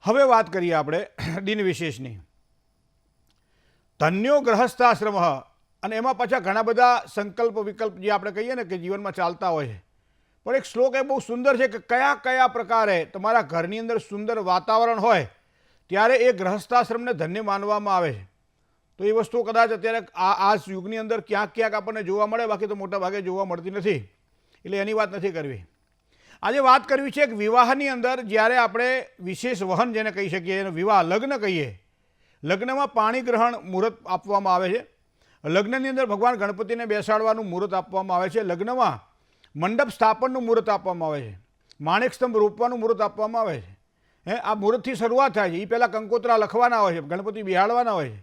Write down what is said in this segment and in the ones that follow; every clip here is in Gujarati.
હવે વાત કરીએ આપણે દિન વિશેષની. ધન્યો ગ્રહસ્થાશ્રમ, અને એમાં પાછા ઘણા બધા સંકલ્પ વિકલ્પ જે આપણે કહીએ ને કે જીવનમાં ચાલતા હોય છે. પણ એક શ્લોક એ બહુ સુંદર છે કે કયા કયા પ્રકારે તમારા ઘરની અંદર સુંદર વાતાવરણ હોય ત્યારે એ ગ્રહસ્થાશ્રમને ધન્ય માનવામાં આવે છે. તો એ વસ્તુ કદાચ અત્યારે આ યુગની અંદર ક્યાંક ક્યાંક આપણને જોવા મળે, બાકી તો મોટા ભાગે જોવા મળતી નથી. એટલે એની વાત નથી કરવી. આજે વાત કરવી છે કે વિવાહની અંદર જ્યારે આપણે વિશેષ વહન જેને કહી શકીએ, એનો વિવાહ લગ્ન કહીએ. લગ્નમાં પાણી ગ્રહણ મુહૂર્ત આપવામાં આવે છે. લગ્નની અંદર ભગવાન ગણપતિને બેસાડવાનું મુહૂર્ત આપવામાં આવે છે. લગ્નમાં મંડપ સ્થાપનનું મુહૂર્ત આપવામાં આવે છે. માણેક સ્તંભ રોપવાનું મુહૂર્ત આપવામાં આવે છે. આ મુહૂર્તથી શરૂઆત થાય છે. એ પહેલાં કંકોત્રા લખવાના હોય છે, ગણપતિ બિહાડવાના હોય છે.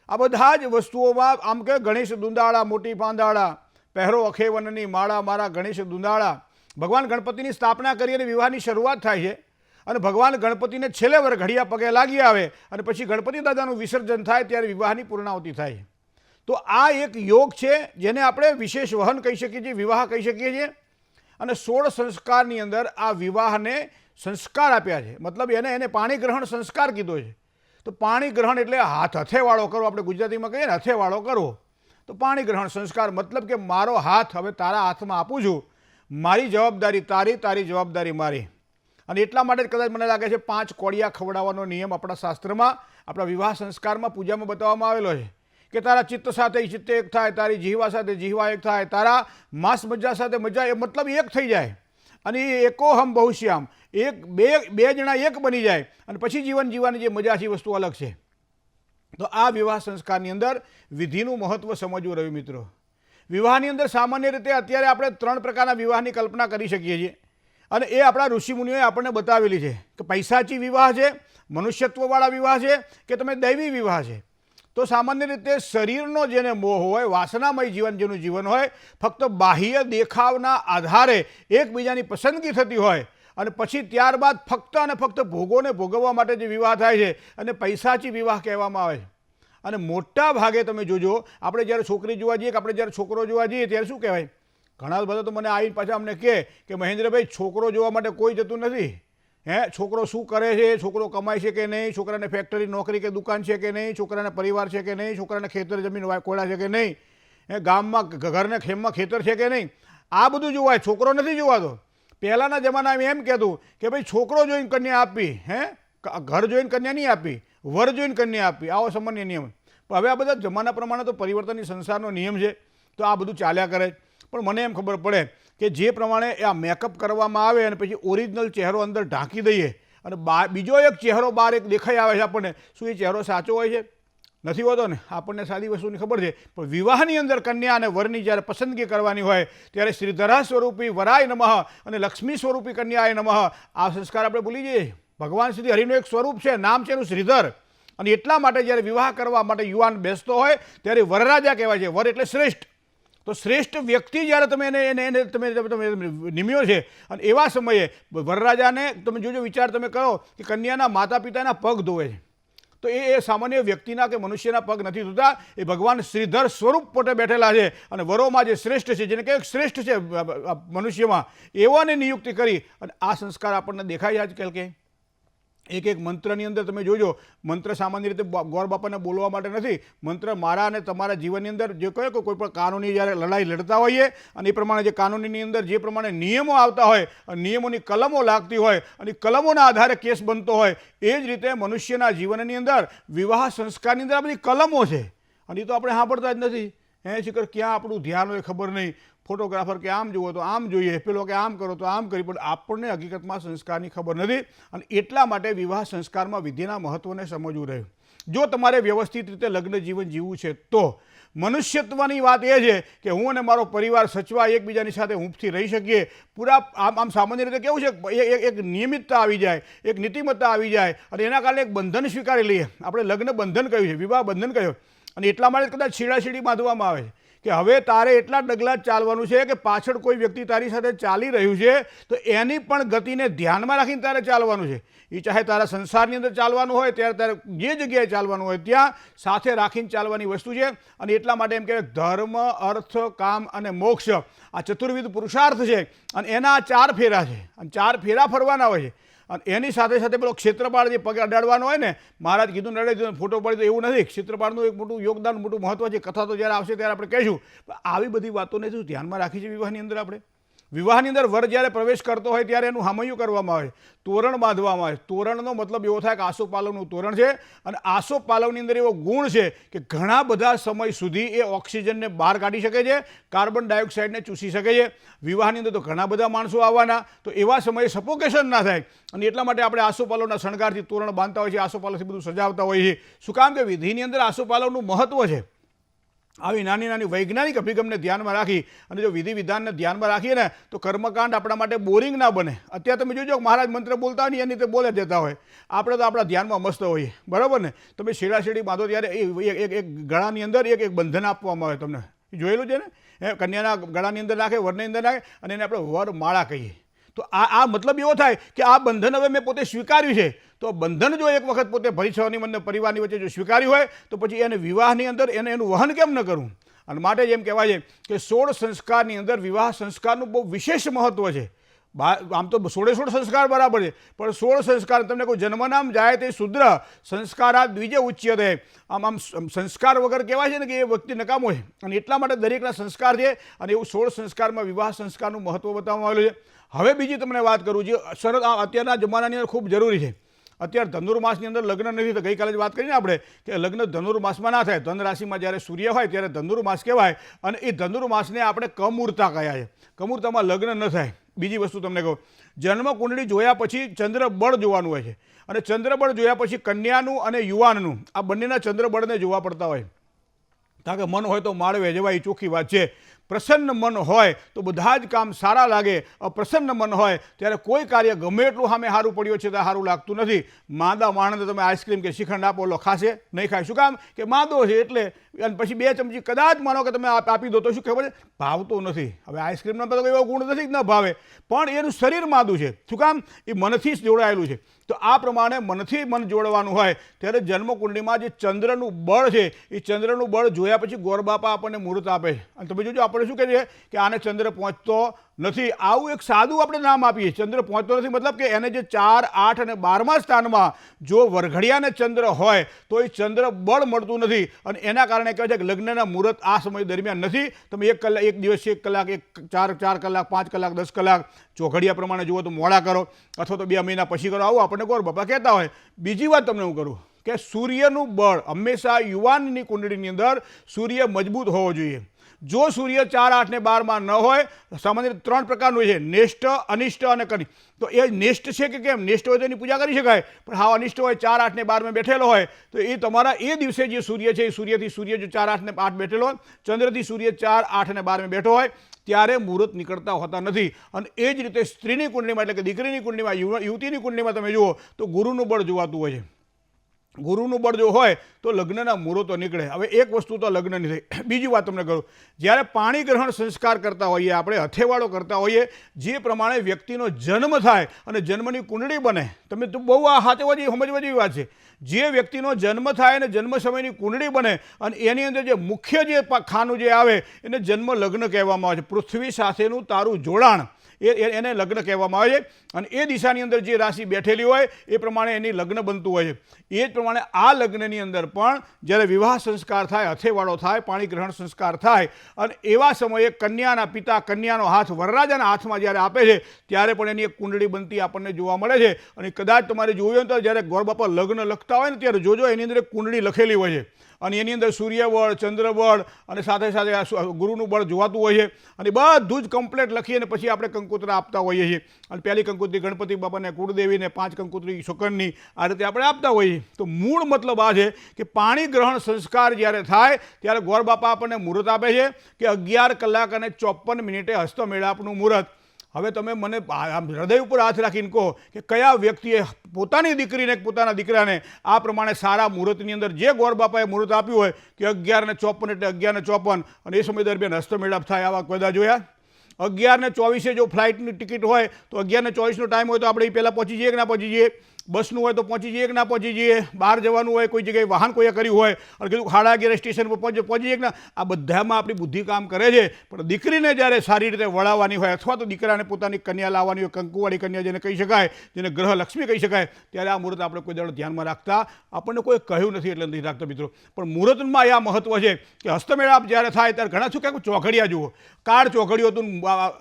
આ બધા જ વસ્તુઓમાં આમ કે ગણેશ દુંદાળા મોટી પાંદાળા, પહેરો અખેવનની માળા મારા ગણેશ દુંદાળા, ભગવાન ગણપતિની સ્થાપના કરી અને વિવાહની શરૂઆત થાય છે. અને ભગવાન ગણપતિને છેલ્લે વર ઘડિયા પગે લાગી આવે અને પછી ગણપતિ દાદાનું વિસર્જન થાય ત્યારે વિવાહની પૂર્ણાહુતિ થાય. તો આ એક યોગ છે જેને આપણે વિશેષ વહન કહી શકીએ છીએ, વિવાહ કહી શકીએ છીએ. અને 16 સંસ્કારની અંદર આ વિવાહને સંસ્કાર આપ્યા છે. મતલબ એને પાણી ગ્રહણ સંસ્કાર કીધો છે. તો પાણી ગ્રહણ એટલે હથેવાળો કરવો, આપણે ગુજરાતીમાં કહીએ ને હથેવાળો કરવો. તો પાણી ગ્રહણ સંસ્કાર મતલબ કે મારો હાથ હવે તારા હાથમાં આપું છું, મારી જવાબદારી તારી, તારી જવાબદારી મારી. અને એટલા માટે કદાચ મને લાગે છે 5 કોળિયા ખવડાવવાનો નિયમ આપણા શાસ્ત્રમાં, આપણા વિવાહ સંસ્કારમાં, પૂજામાં બતાવવામાં આવેલો છે કે તારા ચિત્ત સાથે ચિત્ત એક થાય, તારી જીહવા સાથે જીહવા એક થાય, તારા માંસ મજ્જા સાથે મજ્જા, એ મતલબ એક થઈ જાય. અને એ એકોહમ બહુશ્યામ, બે જણા એક બની જાય અને પછી જીવન જીવવાની જે મજા છે એ વસ્તુ અલગ છે. તો આ વિવાહ સંસ્કારની અંદર વિધિનું મહત્વ સમજવું રહ્યું મિત્રો. વિવાહની અંદર સામાન્ય રીતે અત્યારે આપણે 3 પ્રકારના વિવાહની કલ્પના કરી શકીએ છીએ. અને એ આપણા ઋષિમુનિઓએ આપણને બતાવેલી છે કે પૈસાચી વિવાહ છે, મનુષ્યત્વવાળા વિવાહ છે કે તમે દૈવી વિવાહ છે. તો સામાન્ય રીતે શરીરનો જેને મોહ હોય, વાસનામય જીવન જેનું જીવન હોય, ફક્ત બાહ્ય દેખાવના આધારે એકબીજાની પસંદગી થતી હોય અને પછી ત્યારબાદ ફક્ત અને ફક્ત ભોગોને ભોગવવા માટે જે વિવાહ થાય છે અને પૈસાચી વિવાહ કહેવામાં આવે છે. અને મોટા ભાગે તમે જોજો, આપણે જ્યારે છોકરી જોવા જઈએ કે આપણે જ્યારે છોકરો જોવા જઈએ ત્યારે શું કહેવાય, ઘણા બધા તો મને આવીને પાછા અમને કહે કે મહેન્દ્રભાઈ છોકરો જોવા માટે કોઈ જતું નથી. છોકરો શું કરે છે, છોકરો કમાય છે કે નહીં, છોકરાને ફેક્ટરી નોકરી કે દુકાન છે કે નહીં, છોકરાને પરિવાર છે કે નહીં, છોકરાને ખેતર જમીન કોળા છે કે નહીં, ગામમાં ઘરને ખેમમાં ખેતર છે કે નહીં, આ બધું જોવાય, છોકરો નથી જોવાતો. પહેલાંના જમાનામાં એમ કહેતું કે ભાઈ છોકરો જોઈને કન્યા આપી, ઘર જોઈને કન્યા નહીં આપી, વર જોઈને કન્યા આપી, આવો સામાન્ય નિયમ. પણ હવે આ બધા જમાના પ્રમાણે તો પરિવર્તનની સંસારનો નિયમ છે, તો આ બધું ચાલ્યા કરે. પણ મને એમ ખબર પડે કે જે પ્રમાણે આ મેકઅપ કરવામાં આવે અને પછી ઓરિજિનલ ચહેરો અંદર ઢાંકી દઈએ અને બીજો એક ચહેરો બહાર એક દેખાઈ આવે છે આપણને, શું એ ચહેરો સાચો હોય છે? નથી હોતો ને. આપણને સાદી વસ્તુની ખબર છે. પણ વિવાહની અંદર કન્યા અને વરની જ્યારે પસંદગી કરવાની હોય ત્યારે શ્રીધરા સ્વરૂપી વરાય નમઃ અને લક્ષ્મી સ્વરૂપી કન્યાય નમઃ, આ સંસ્કાર આપણે ભૂલી જઈએ. ભગવાન શ્રી હરિનું એક સ્વરૂપ છે, નામ છે એનું શ્રીધર. અને એટલા માટે જ્યારે વિવાહ કરવા માટે યુવાન બેસતો હોય ત્યારે વરરાજા કહેવાય છે. વર એટલે શ્રેષ્ઠ. તો શ્રેષ્ઠ વ્યક્તિ જ્યારે તમે એને તમે નિમ્યો છે અને એવા સમયે વરરાજાને તમે જોજો, વિચાર તમે કરો કે કન્યાના માતા પિતાના પગ ધોવે છે. તો એ સામાન્ય વ્યક્તિના કે મનુષ્યના પગ નથી ધોતા, એ ભગવાન શ્રીધર સ્વરૂપ પોતે બેઠેલા છે. અને વરોમાં જે શ્રેષ્ઠ છે, જેને કંઈક શ્રેષ્ઠ છે મનુષ્યમાં, એવાને નિયુક્તિ કરી. અને આ સંસ્કાર આપણને દેખાય આજકાલ કે એક એક મંત્રની અંદર તમે જોજો, મંત્ર સામાન્ય રીતે ગોર બાપાને બોલવા માટે નથી. મંત્ર મારા અને તમારા જીવનની અંદર જે કહે કે કોઈ પણ કાનૂની જ્યારે લડાઈ લડતા હોઈએ અને એ પ્રમાણે જે કાનૂનીની અંદર જે પ્રમાણે નિયમો આવતા હોય, નિયમોની કલમો લાગતી હોય અને કલમોના આધારે કેસ બનતો હોય, એ જ રીતે મનુષ્યના જીવનની અંદર વિવાહ સંસ્કારની અંદર આ બધી કલમો છે. અને એ તો આપણે સાંભળતા જ નથી. શિખર ક્યાં આપણું ધ્યાન હોય ખબર નહીં. ફોટોગ્રાફર કે આમ જુઓ તો આમ જોઈએ, પેલો કે આમ કરો તો આમ કરી, પણ આપણને હકીકતમાં સંસ્કારની ખબર નથી. અને એટલા માટે વિવાહ સંસ્કારમાં વિધિના મહત્ત્વને સમજવું રહ્યું. જો તમારે વ્યવસ્થિત રીતે લગ્ન જીવન જીવવું છે તો મનુષ્યત્વની વાત એ છે કે હું અને મારો પરિવાર સચવા એકબીજાની સાથે હૂંફથી રહી શકીએ. પૂરા આમ સામાન્ય રીતે કેવું છે, એક નિયમિતતા આવી જાય, એક નીતિમત્તા આવી જાય અને એના કારણે એક બંધન સ્વીકારી લઈએ. આપણે લગ્ન બંધન કહ્યું છે, વિવાહ બંધન કહ્યું. અને એટલા માટે કદાચ છેડાછેડી બાંધવામાં આવે છે કે હવે તારે એટલા ડગલા જ ચાલવાનું છે કે પાછળ કોઈ વ્યક્તિ તારી સાથે ચાલી રહ્યું છે તો એની પણ ગતિને ધ્યાનમાં રાખીને તારે ચાલવાનું છે. એ ચાહે તારા સંસારની અંદર ચાલવાનું હોય ત્યારે તારે જે જગ્યાએ ચાલવાનું હોય ત્યાં સાથે રાખીને ચાલવાની વસ્તુ છે. અને એટલા માટે એમ કહેવાય ધર્મ, અર્થ, કામ અને મોક્ષ આ ચતુર્વિધ પુરુષાર્થ છે અને એના 4 ફેરા છે. અને 4 ફેરા ફરવાના હોય છે. અને એની સાથે સાથે પેલો ક્ષેત્રપાળ જે પગે અડાડવાનો હોય ને, મહારાજ કીધું નડે ફોટો પાડી, તો એવું નથી. ક્ષેત્રપાળનું એક મોટું યોગદાન, મોટું મહત્વ છે. કથા તો જ્યારે આવશે ત્યારે આપણે કહીશું. પણ આવી બધી વાતોને શું ધ્યાનમાં રાખી છે વિવાહની અંદર આપણે? વિવાહની અંદર વર જ્યારે પ્રવેશ કરતો હોય ત્યારે એનું હામૈયું કરવામાં આવે, તોરણ બાંધવામાં આવે. તોરણનો મતલબ એવો થાય કે આસોપાલવનું તોરણ છે. અને આસોપાલવની અંદર એવો ગુણ છે કે ઘણા બધા સમય સુધી એ ઓક્સિજનને બહાર કાઢી શકે છે, કાર્બન ડાયોક્સાઇડને ચૂસી શકે છે. વિવાહની અંદર તો ઘણા બધા માણસો આવવાના, તો એવા સમયે સફોકેશન ના થાય અને એટલા માટે આપણે આસોપાલવના શણગારથી તોરણ બાંધતા હોય છે, આસોપાલવથી બધું સજાવતા હોઈએ છીએ. શું કામ? કે વિધિની અંદર આસોપાલવનું મહત્વ છે. આવી નાની નાની વૈજ્ઞાનિક અભિગમને ધ્યાનમાં રાખી અને જો વિધિ વિધાનને ધ્યાનમાં રાખીએ ને તો કર્મકાંડ આપણા માટે બોરિંગ ના બને. અત્યારે તમે જોજો મહારાજ મંત્ર બોલતા હોય ને એની રીતે બોલે જતા હોય, આપણે તો આપણા ધ્યાનમાં મસ્ત હોઈએ, બરાબર ને? તમે શેડા બાંધો ત્યારે એક ગળાની અંદર એક બંધન આપવામાં આવે. તમને જોયેલું છે ને? કન્યાના ગળાની અંદર નાખે, વરની અંદર નાખે અને એને આપણે વરમાળા કહીએ. તો આ મતલબ એવો થાય કે આ બંધન હવે મેં પોતે સ્વીકાર્યું છે. તો બંધન જો એક વખત પોતે ભરી મને પરિવારની વચ્ચે જો સ્વીકાર્યું હોય તો પછી એને વિવાહની અંદર એનું વહન કેમ ન કરવું? અને માટે જેમ કહેવાય છે કે 16 સંસ્કારની અંદર વિવાહ સંસ્કારનું બહુ વિશેષ મહત્વ છે. આમ તો 16 સંસ્કાર બરાબર છે, પણ 16 સંસ્કાર તમને કોઈ જન્મનામ જાય તે શુદ્ર સંસ્કારા દ્વિજે ઉચ્યતે. આમ સંસ્કાર વગર કહેવાય છે ને કે એ વ્યક્તિ નકામો છે. અને એટલા માટે દરેકના સંસ્કાર છે અને એવું 16 સંસ્કારમાં વિવાહ સંસ્કારનું મહત્વ બતાવવામાં આવેલું છે. હવે બીજી તમને વાત કરું, જે શરત અત્યારના જમાનાની અંદર ખૂબ જરૂરી છે. અત્યારે ધનુર્માસની અંદર લગ્ન નથી, તો ગઈકાલે જ વાત કરીને આપણે કે લગ્ન ધનુર્માસમાં ના થાય. ધન રાશિમાં જ્યારે સૂર્ય હોય ત્યારે ધનુર્માસ કહેવાય અને એ ધનુર્માસને આપણે કમૂરતા કહ્યા છે. કમૂરતામાં લગ્ન ન થાય. બીજી વસ્તુ તમને કહું, જન્મ કુંડળી જોયા પછી ચંદ્રબળ જોવાનું હોય છે અને ચંદ્રબળ જોયા પછી કન્યાનું અને યુવાનનું આ બંનેના ચંદ્રબળને જોવા પડતા હોય. કારણ કે મન હોય તો માળવે જવાય, એ ચોખ્ખી વાત છે. પ્રસન્ન મન હોય તો બધા જ કામ સારા લાગે. અપ્રસન્ન મન હોય ત્યારે કોઈ કાર્ય ગમે એટલું સામે સારું પડ્યું છે તો સારું લાગતું નથી. માંદા માણસને તમે આઈસ્ક્રીમ કે શ્રીખંડ આપો, લો ખાશે નહીં ખાય. શું કામ? કે માંદો છે એટલે. અને પછી 2 ચમચી કદાચ માનો કે તમે આપી દો તો શું ખબર છે? ભાવતો નથી. હવે આઈસ્ક્રીમનો તો એવો ગુણ નથી કે ન ભાવે, પણ એનું શરીર માદું છે. શું કામ? એ મનથી જ જોડાયેલું છે. તો આ પ્રમાણે મનથી મન જોડવાનું હોય ત્યારે જન્મકુંડળીમાં જે ચંદ્રનું બળ છે એ ચંદ્રનું બળ જોયા પછી ગોરબાપા આપણને મુહૂર્ત આપે છે. અને તમે જોજો આપણે શું કહીએ કે આને ચંદ્ર પહોંચતો નથી. આવું એક સાદું આપણે નામ આપીએ. ચંદ્ર પહોંચતો નથી મતલબ કે એને જે 4, 8 અને 12મા સ્થાનમાં જો વરઘડિયાને ચંદ્ર હોય તો એ ચંદ્ર બળ મળતું નથી અને એના કારણે કહેવાય છે કે લગ્નના મુહૂર્ત આ સમય દરમિયાન નથી. તમે 1 કલાક, એક દિવસ 1 કલાક, 4 કલાક, 5 કલાક, 10 કલાક ચોઘડિયા પ્રમાણે જુઓ તો મોડા કરો અથવા તો 2 મહિના પછી કરો, આવું આપણને ગોર બાપા કહેતા હોય. બીજી વાત તમને હું કરું કે સૂર્યનું બળ હંમેશા યુવાનની કુંડળીની અંદર સૂર્ય મજબૂત હોવો જોઈએ. જો સૂર્ય 4, 8 ને 12માં ન હોય, સામાન્ય 3 પ્રકારનું છે, નેષ્ઠ, અનિષ્ટ અને કનિ. તો એ નેષ્ઠ છે કે કેમ? નેષ્ઠ હોય તો એની પૂજા કરી શકાય, પણ હા અનિષ્ટ હોય, 4, 8 ને 12માં બેઠેલો હોય તો એ તમારા એ દિવસે જે સૂર્ય છે એ સૂર્ય જો 4, 8 ને 8 બેઠેલો હોય, ચંદ્રથી સૂર્ય 4, 8 અને 12માં બેઠો હોય ત્યારે મુહૂર્ત નીકળતા હોતા નથી. અને એ જ રીતે સ્ત્રીની કુંડળીમાં એટલે કે દીકરીની કુંડળીમાં, યુવતીની કુંડળીમાં તમે જુઓ તો ગુરુનું બળ જોવાતું હોય છે. ગુરુનું બળ જો હોય તો લગ્નના મુહૂર્તો નીકળે. હવે એક વસ્તુ તો લગ્નની થઈ. બીજી વાત તમને કરું, જ્યારે પાણી ગ્રહણ સંસ્કાર કરતા હોઈએ, આપણે હથેવાળો કરતા હોઈએ, જે પ્રમાણે વ્યક્તિનો જન્મ થાય અને જન્મની કુંડળી બને, તમે તો બહુ આ સમજવા જેવી વાત છે. જે વ્યક્તિનો જન્મ થાય અને જન્મ સમયની કુંડળી બને અને એની અંદર જે મુખ્ય જે ખાનું જે આવે એને જન્મ લગ્ન કહેવામાં આવે છે. પૃથ્વી સાથેનું તારું જોડાણ એને લગ્ન કહેવામાં આવે છે. અને એ દિશાની અંદર જે રાશિ બેઠેલી હોય એ પ્રમાણે એની લગ્ન બનતું હોય છે. એ જ પ્રમાણે આ લગ્નની અંદર પણ જ્યારે વિવાહ સંસ્કાર થાય, હથેવાળો થાય, પાણી ગ્રહણ સંસ્કાર થાય અને એવા સમયે કન્યાના પિતા કન્યાનો હાથ વરરાજાના હાથમાં જ્યારે આપે છે ત્યારે પણ એની એક કુંડળી બનતી આપણને જોવા મળે છે. અને કદાચ તમારે જોયું હોય તો જ્યારે ગોરબાપા લગ્ન લખતા હોય ને ત્યારે જોજો એની અંદર એક કુંડળી લખેલી હોય છે અને એની અંદર સૂર્યબળ, ચંદ્રબળ અને સાથે સાથે ગુરુનું બળ જોવાતું હોય છે. અને બધું જ કમ્પ્લેટ લખી અને પછી આપણે કંકોત્રા આપતા હોઈએ છીએ. અને પહેલી કંકોત્રી ગણપતિ બાપાને, કુળદેવીને, 5 કંકોત્રી શુકરની, આ રીતે આપણે આપતા હોઈએ છીએ. તો મૂળ મતલબ આ છે કે પાણી ગ્રહણ સંસ્કાર જ્યારે થાય ત્યારે ગોર બાપા આપણને મુહૂર્ત આપે છે કે 11 કલાક અને 54 મિનિટે હસ્તમેળાપનું મુહૂર્ત. હવે તમે મને હૃદય ઉપર હાથ રાખીને કહો કે કયા વ્યક્તિએ પોતાની દીકરીને, પોતાના દીકરાને આ પ્રમાણે સારા મુહૂર્તની અંદર જે ગોર બાપાએ મુહૂર્ત આપ્યું હોય કે 11:54 એટલે 11:54 અને એ સમય દરમિયાન હસ્તમેળાપ થાય, આવા કદા જોયા? 11:24 જો ફ્લાઇટની ટિકિટ હોય તો 11:24નો ટાઈમ હોય તો આપણે એ પહેલાં પહોંચી જઈએ કે ના પહોંચી જઈએ? બસનું હોય તો પહોંચી જઈએ કે ના પહોંચી જઈએ, બહાર જવાનું હોય કોઈ જગ્યાએ વાહન કોઈએ કર્યું હોય અને કીધું 11:30 સ્ટેશન પર પહોંચી જઈએ કે ના, આ બધામાં આપણી બુદ્ધિ કામ કરે છે. પણ દીકરીને જ્યારે સારી રીતે વળાવવાની હોય અથવા તો દીકરાને પોતાની કન્યા લાવવાની હોય, કંકુવાળી કન્યા જેને કહી શકાય, જેને ગ્રહ લક્ષ્મી કહી શકાય, ત્યારે આ મુહૂર્ત આપણે કોઈ દાડો ધ્યાનમાં રાખતા, આપણને કોઈ કહ્યું નથી એટલે નથી રાખતા મિત્રો. પણ મુહૂર્તમાં આ મહત્વ છે કે હસ્તમેળાપ જ્યારે થાય ત્યારે ઘણા શું કહે ચોઘડિયા જુઓ, કાર્ડ ચોઘડિયું હતું,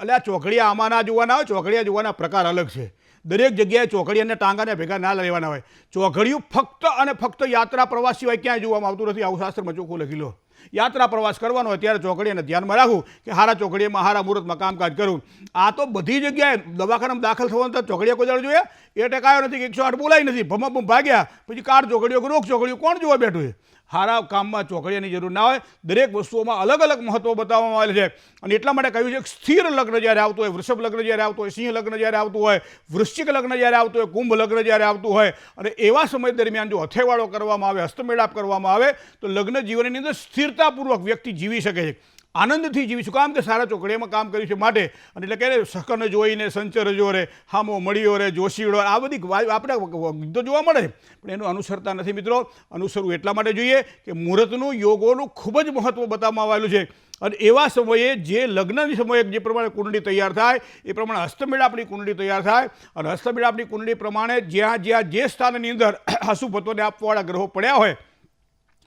એટલે આ ચોઘડિયા આમાં ના જોવાના હોય, ચોઘડિયા જોવાના પ્રકાર અલગ છે. દરેક જગ્યાએ ચોઘડિયાને ટાંગાને ભેગા ના લેવાના હોય. ચોઘડિયું ફક્ત અને ફક્ત યાત્રા પ્રવાસ સિવાય ક્યાંય જોવામાં આવતું નથી. આવું શાસ્ત્રમાં ચોખ્ખું લખી લો. યાત્રા પ્રવાસ કરવાનો હોય ત્યારે ચોઘડિયાને ધ્યાનમાં રાખવું કે હારા ચોઘડિયામાં હારા મુહૂર્તમાં કામકાજ કરવું. આ તો બધી જગ્યાએ દવાખાનામાં દાખલ થવાનું તો ચોઘડિયા કોઈ દાડો જોઈએ? એ ટકાયો નથી કે 108 બોલાય નથી, ભમા ભાગ્યા પછી કાર્ડ ચોઘડિયો કે રોગ ચોઘડિયો કોણ જોવા બેઠું છે? હારા કામમાં ચોઘડિયાની જરૂર ના હોય. દરેક વસ્તુઓમાં અલગ અલગ મહત્વ બતાવવામાં આવેલ છે અને એટલા માટે કહ્યું છે કે સ્થિર લગ્ન જ્યારે આવતું હોય, વૃષભ લગ્ન જ્યારે આવતું હોય, સિંહ લગ્ન જ્યારે આવતું હોય, વૃશ્ચિક લગ્ન જ્યારે આવતું હોય, કુંભ લગ્ન જ્યારે આવતું હોય અને એવા સમય દરમિયાન જો હથેવાળો કરવામાં આવે, હસ્તમેળાપ કરવામાં આવે તો લગ્ન જીવનની અંદર સ્થિરતાપૂર્વક વ્યક્તિ જીવી શકે છે, આનંદથી જીવી. શું કામ કે સારા ચોઘડિયામાં કામ કર્યું છે માટે. અને એટલે કહે સકન જોઈને સંચર જો રે, હામો મળ્યો રે જોશીડો, આ બધી આપણે ગીતો જોવા મળે છે પણ એનું અનુસરતા નથી મિત્રો. અનુસરવું એટલા માટે જોઈએ કે મુહૂર્તનું યોગોનું ખૂબ જ મહત્ત્વ બતાવવામાં આવેલું છે અને એવા સમયે જે લગ્નની સમયે જે પ્રમાણે કુંડળી તૈયાર થાય એ પ્રમાણે હસ્તમેળાપની કુંડળી તૈયાર થાય અને હસ્તમેળાપની કુંડળી પ્રમાણે જ્યાં જ્યાં જે સ્થાનની અંદર અશુભત્વને આપવાવાળા ગ્રહો પડ્યા હોય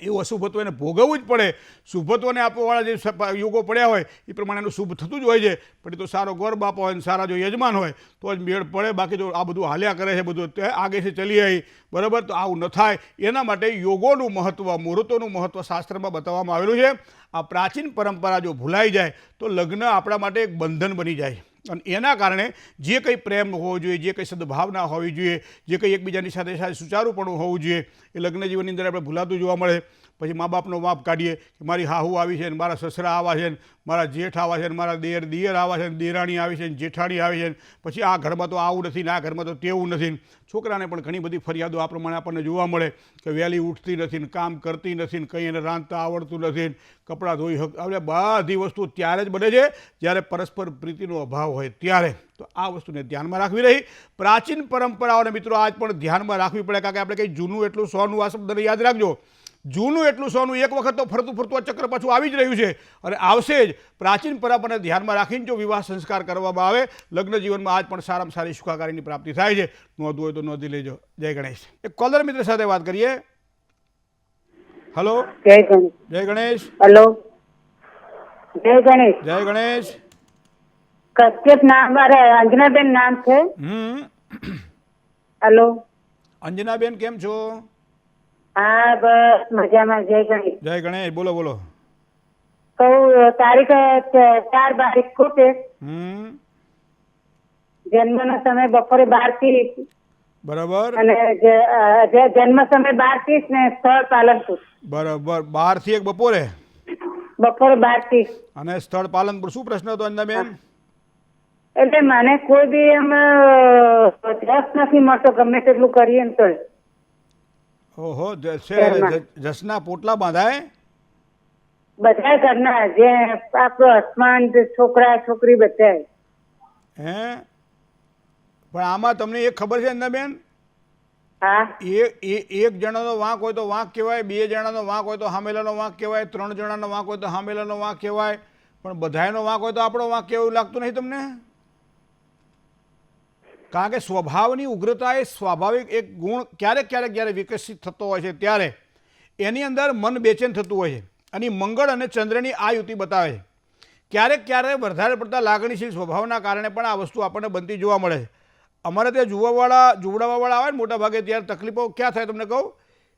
એવું અશુભત્વ એને ભોગવવું જ પડે. શુભત્વને આપવાવાળા જે યોગો પડ્યા હોય એ પ્રમાણે એનું શુભ થતું જ હોય છે. પણ એ તો સારો ગોર બાપ હોય ને સારા જો યજમાન હોય તો જ મેળ પડે. બાકી તો આ બધું હાલ્યા કરે છે, બધું આગેથી ચલી આવી, બરાબર. તો આવું ન થાય એના માટે યોગોનું મહત્ત્વ, મુહૂર્તોનું મહત્ત્વ શાસ્ત્રમાં બતાવવામાં આવેલું છે. આ પ્રાચીન પરંપરા જો ભૂલાઈ જાય તો લગ્ન આપણા માટે એક બંધન બની જાય અને એના કારણે જે કંઈ પ્રેમ હોવો જોઈએ, જે કંઈ સદભાવના હોવી જોઈએ, જે કંઈ એકબીજાની સાથે સાથે સુચારુપણું હોવું જોઈએ એ લગ્ન જીવનની અંદર આપણે ભૂલાતું જોવા મળે. પછી મા બાપનો માપ કાઢીએ કે મારી હાહુ આવી છે ને મારા સસરા આવા છે ને મારા જેઠ આવા છે ને મારા દિયર આવા છે ને દેરાણી આવી છે ને જેઠાણી આવી છે ને પછી આ ઘરમાં તો આવું નથી ને આ ઘરમાં તો તેવું નથી. છોકરાને પણ ઘણી બધી ફરિયાદો આ પ્રમાણે આપણને જોવા મળે કે વહેલી ઉઠતી નથી ને કામ કરતી નથી ને કંઈ એને રાંધતા આવડતું નથી ને કપડાં ધોઈ એટલે બધી વસ્તુ ત્યારે જ બને છે જ્યારે પરસ્પર પ્રીતિનો અભાવ હોય ત્યારે. તો આ વસ્તુને ધ્યાનમાં રાખવી રહી. પ્રાચીન પરંપરાઓને મિત્રો આજ પણ ધ્યાનમાં રાખવી પડે કારણ કે આપણે કંઈ જૂનું એટલું સોનું, આ શબ્દને યાદ રાખજો, જૂનું એટલું સોનું એક વખત તો ફરતું ફરતું આ ચક્ર પાછું આવી જ રહ્યું છે અને આવશે જ. પ્રાચીન પરંપરાને ધ્યાનમાં રાખીને જો વિવાહ સંસ્કાર કરવામાં આવે લગ્ન જીવનમાં આજ પણ સારામાં સારી સુખાકારીની પ્રાપ્તિ થાય છે. નોંધવું હોય તો નોંધી લેજો. જય ગણેશ. એક કોલર મિત્ર સાથે વાત કરીએ. હલો, જય ગણેશ. જય ગણેશ. હલો, જય ગણેશ. જય ગણેશ. કશ્યપ નામ, મારે અંજનાબેન નામ છે. હલો, અંજનાબેન કેમ છો? હા બસ મજામાં. જય ગણેશ. જય ગણેશ. બોલો બોલો. કહું તારીખ 4/12 છે. જન્મનો સમય બપોરે 12:30 બરાબર અને જન્મ સમય 12:30 ને સ્થળ પાલનપુર. બરાબર. 12 થી 1 બપોરે બપોરે 12:30 અને સ્થળ પાલનપુર. શું પ્રશ્ન હતો અંજનાબેન? એટલે મને કોઈ બી એમ રસ નથી મળતો ગમે તેટલું કરીએ ને તો. ઓહો, જસના પોટલા બાંધાય બધા ઘરના જે આપણો હસબન્ડ, છોકરા છોકરી બધા. હે પણ આમાં તમને એક ખબર છે અંજનાબેન? હા. એક જણાનો વાંક હોય તો વાંક કહેવાય, 2 જણાનો વાંક હોય તો સામેલાનો વાંક કહેવાય, 3 જણાનો વાંક હોય તો સામેલાનો વાંક કહેવાય, પણ બધાનો વાંક હોય તો આપણો વાંક કેવું લાગતું નહીં તમને? કારણ કે સ્વભાવની ઉગ્રતા એ સ્વાભાવિક એક ગુણ ક્યારેક ક્યારેક જ્યારે વિકસિત થતો હોય છે ત્યારે એની અંદર મન બેચેન થતું હોય છે અને મંગળ અને ચંદ્રની આ યુતિ બતાવે છે. ક્યારેક ક્યારેક વધારે પડતા લાગણીશીલ સ્વભાવના કારણે પણ આ વસ્તુ આપણને બનતી જોવા મળે છે. અમારે ત્યાં જોવડાવવાવાળા આવે ને મોટા ભાગે ત્યારે તકલીફો ક્યાં થાય તમને કહું?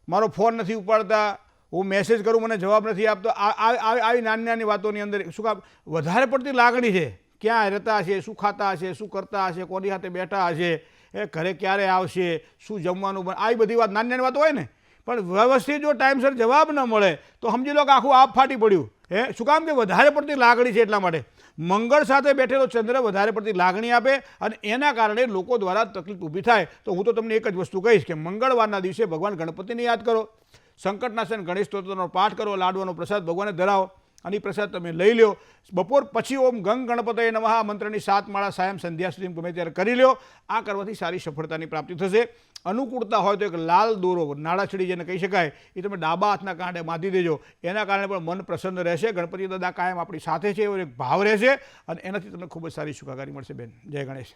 મારો ફોન નથી ઉપાડતા, હું મેસેજ કરું મને જવાબ નથી આપતો. આવી નાની નાની વાતોની અંદર શું કામ વધારે પડતી લાગણી છે. ક્યાં રહેતા હશે, શું ખાતા હશે, શું કરતા હશે, કોની સાથે બેઠા હશે, એ ઘરે ક્યારે આવશે, શું જમવાનું બને, આવી બધી વાત નાની નાની વાતો હોય ને. પણ વ્યવસ્થિત જો ટાઈમસર જવાબ ન મળે તો સમજી લો કે આખું આપ ફાટી પડ્યું. શું કામ કે વધારે પડતી લાગણી છે એટલા માટે. મંગળ સાથે બેઠેલો ચંદ્ર વધારે પડતી લાગણી આપે અને એના કારણે લોકો દ્વારા તકલીફ ઊભી થાય. તો હું તો તમને એક જ વસ્તુ કહીશ કે મંગળવારના દિવસે ભગવાન ગણપતિને યાદ કરો, સંકટનાશન ગણેશ સ્તોત્રનો પાઠ કરો, લાડવાનો પ્રસાદ ભગવાનને ધરાવો અને પ્રસાદ તમે લઈ લો. બપોર પછી ઓમ ગંગ ગણપતયે નમઃ મંત્રની 7 માળા સાયમ સંધ્યા સુધી ગમે ત્યારે કરી લો. આ કરવાથી સારી સફળતાની પ્રાપ્તિ થશે. અનુકૂળતા હોય તો એક લાલ દોરો નાળાછડી જેને કહી શકાય એ તમે ડાબા હાથના કાંઠે બાંધી દેજો. એના કારણે પણ મન પ્રસન્ન રહેશે. ગણપતિ દાદા કાયમ આપણી સાથે છે એવો એક ભાવ રહેશે અને એનાથી તમને ખૂબ જ સારી સુખાકારી મળશે બેન. જય ગણેશ.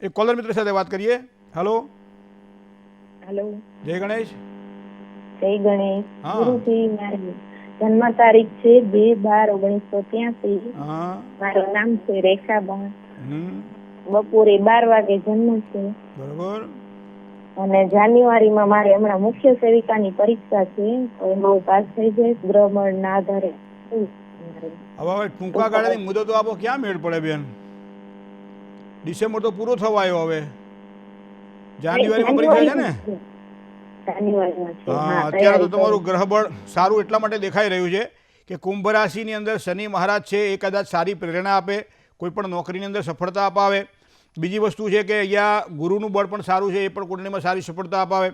એક કોલર મિત્ર સાથે વાત કરીએ. હલો હેલો, જય ગણેશ. જય ગણેશ. હા. ગુરુજી, મારી જન્મ તારીખ છે 2/12/1983. હા. મારું નામ છે રેખાબા. હમ. બપોરે 12 વાગે જન્મ છે બરોબર. અને જાન્યુઆરીમાં મારે હમણાં મુખ્ય સેવિકાની પરીક્ષા છે, તો એમાં હું પાસ થઈ જઈશ બ્રહ્મણના આધારે. હવે ટૂંકા ગાળાની મુદતો આપો ક્યાં મેળ પડે બેન? ડિસેમ્બર તો પૂરો થવા આવ્યો હવે. જાન્યુઆરીમાં પરીક્ષા છે ને? જાન્યુઆરીમાં છે. હા, હા, અત્યારે તો તૈયારી તમારું ગ્રહબળ સારું એટલા માટે દેખાઈ રહ્યું છે કે કુંભ રાશિની અંદર શનિ મહારાજ છે એ કદાચ સારી પ્રેરણા આપે, કોઈ પણ નોકરીની અંદર સફળતા અપાવે. બીજી વસ્તુ છે કે અહીંયા ગુરુનું બળ પણ સારું છે, એ પણ કુંડળીમાં સારી સફળતા અપાવે.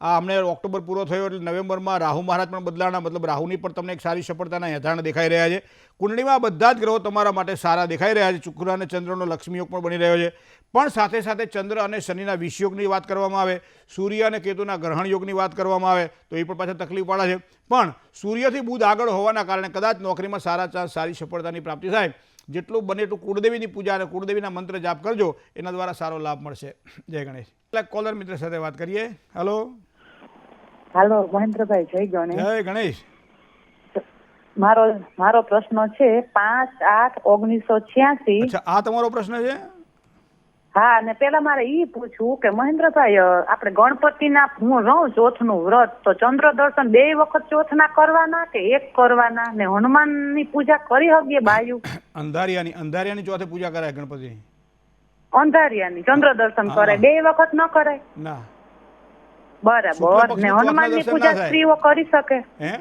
આ અમને ઓક્ટોબર પૂરો થયો એટલે નવેમ્બરમાં રાહુ મહારાજ પણ બદલાણા, મતલબ રાહુની પણ તમને એક સારી સફળતાના યથાર્થ દેખાઈ રહ્યા છે. કુંડળીમાં બધા જ ગ્રહો તમારા માટે સારા દેખાઈ રહ્યા છે. શુક્ર અને ચંદ્રનો લક્ષ્મી યોગ પણ બની રહ્યો છે. પણ સાથે સાથે ચંદ્ર અને શનિના વિષયોગની વાત કરવામાં આવે, સૂર્ય અને કેતુના ગ્રહણ યોગની વાત કરવામાં આવે તો એ પણ પાછા તકલીફવાળા છે. પણ સૂર્યથી બુધ આગળ હોવાના કારણે કદાચ નોકરીમાં સારા ચાન્સ, સારી સફળતાની પ્રાપ્તિ થાય. જેટલું બને એટલું કુળદેવીની પૂજા અને કુળદેવીના મંત્ર જાપ કરજો, એના દ્વારા સારો લાભ મળશે. જય ગણેશ. એટલે કોલર મિત્ર સાથે વાત કરીએ. હલો હાલો મહેન્દ્રભાઈ, જય ગણેશ. જય ગણેશ. મારો પ્રશ્ન છે 5/8/1986. અચ્છા, આ તમારો પ્રશ્ન છે? હા, અને પેલા મારે ઈ પૂછવું કે મહેન્દ્રભાઈ, આપણે ગણપતિના હું રહું ચોથનું વ્રત, તો ચંદ્ર દર્શન 2 વખત ચોથના કરવાના કે એક કરવાના? ને હનુમાનની પૂજા કરી શકીએ બાયુ? અંધારિયાની ચોથે પૂજા કરાય ગણપતિની. અંધારિયાની ચંદ્ર દર્શન કરાય, 2 વખત ન કરાય? ના. બરાબર. ને હનુમાનની પૂજા સ્ત્રીઓ કરી શકે? હે?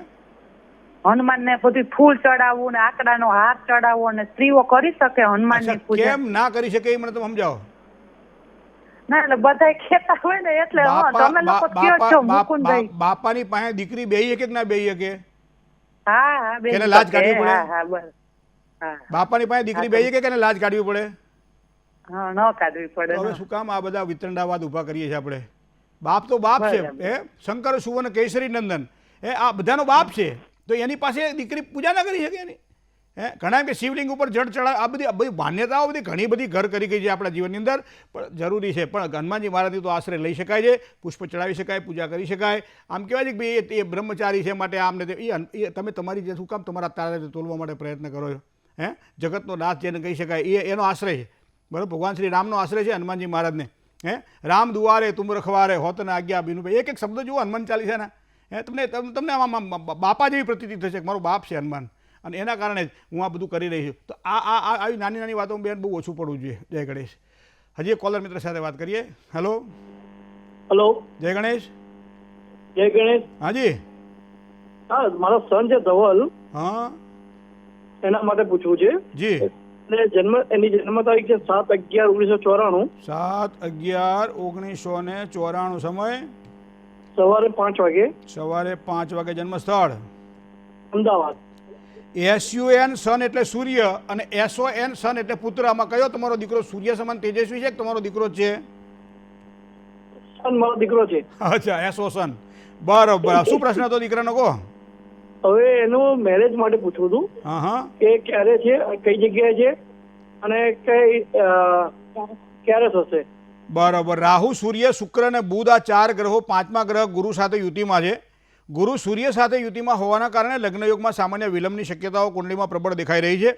હનુમાનને બધું ફૂલ ચડાવવું ને આકડાનો હાર ચડાવવો અને સ્ત્રીઓ કરી શકે હનુમાનની પૂજા? કેમ ના કરી શકે એ મને તમે સમજાવો. ના, એટલે બધાય ખેતા હોય ને એટલે તમે લોકો કયો છો મુકુંદભાઈ? બાપાની પાસે દીકરી બેહી શકે કે ના બેહી શકે? હા હા, બે એને લાજ કાઢવી પડે? હા હા, બસ. હા બાપાની પાસે દીકરી બેહી શકે કે એને લાજ કાઢવી પડે? હા, ન કાઢવી પડે. હવે શું કામ આ બધા વિતંડાવાદ ઉભા કરીએ છીએ આપણે? બાપ તો બાપ છે. હે, શંકર સુવર્ણ કેસરી નંદન, એ આ બધાનો બાપ છે, તો એની પાસે દીકરી પૂજા ના કરી શકે એની? હે, ઘણા એમ કે શિવલિંગ ઉપર જળ ચડાવ, આ બધી માન્યતાઓ બધી ઘણી બધી ઘર કરી ગઈ છે આપણા જીવનની અંદર. પણ જરૂરી છે, પણ હનુમાનજી મહારાજથી તો આશ્રય લઈ શકાય છે, પુષ્પ ચડાવી શકાય, પૂજા કરી શકાય. આમ કહેવાય છે કે ભાઈ એ બ્રહ્મચારી છે માટે આમને તમે તમારી જે શું કામ તમારા તારા તોલવા માટે પ્રયત્ન કરો છો? હે, જગતનો નાથ જેને કહી શકાય એનો આશ્રય છે. બરાબર, ભગવાન શ્રી રામનો આશ્રય છે હનુમાનજી મહારાજને. હે, રામ દુઆરે તુમ રખવારે હોતને આજ્ઞા બીનું. એક એક શબ્દ જુઓ હનુમાન ચાલીસાના. હે, તમને આમાં બાપા જેવી પ્રતીતિ થશે કે મારો બાપ છે હનુમાન, અને એના કારણે જ હું આ બધું કરી રહી છું. તો આવી નાની નાની વાતોમાં બેન બહુ ઓછું પડવું જોઈએ. જય ગણેશ. હજી એક કોલર મિત્ર સાથે વાત કરીએ. હેલો હેલો, જય ગણેશ. જય ગણેશ. હાજી. હા, મારો સન છે ધવલ, હા એના માટે પૂછવું છે. જી. એની જન્મ તારીખ છે 7/11/1994. 7/11/1994. સમય સવારે 5 વાગે. સવારે 5 વાગે. જન્મ સ્થળ અમદાવાદ. SUN સન એટલે સૂર્ય અને SON સન એટલે પુત્ર. આમાં કયો તમારો દીકરો સૂર્ય સમાન તેજસ્વી છે કે તમારો દીકરો છે? સન મારો દીકરો છે. અચ્છા, SO સન. બરોબર. શું પ્રશ્ન હતો દીકરાનો કહો? હવે એનું મેરેજ માટે પૂછવું હતું હા હા, કે ક્યારે છે, કઈ જગ્યાએ છે અને ક્યારે થશે? બરોબર. રાહુ, સૂર્ય, શુક્ર અને બુધ આ 4 ગ્રહો 5મા ગ્રહ ગુરુ સાથે યુતિમાં છે. ગુરુ સૂર્ય સાથે યુતિમાં હોવાના કારણે લગ્નયોગમાં સામાન્ય વિલંબની શક્યતાઓ કુંડલીમાં પ્રબળ દેખાઈ રહી છે.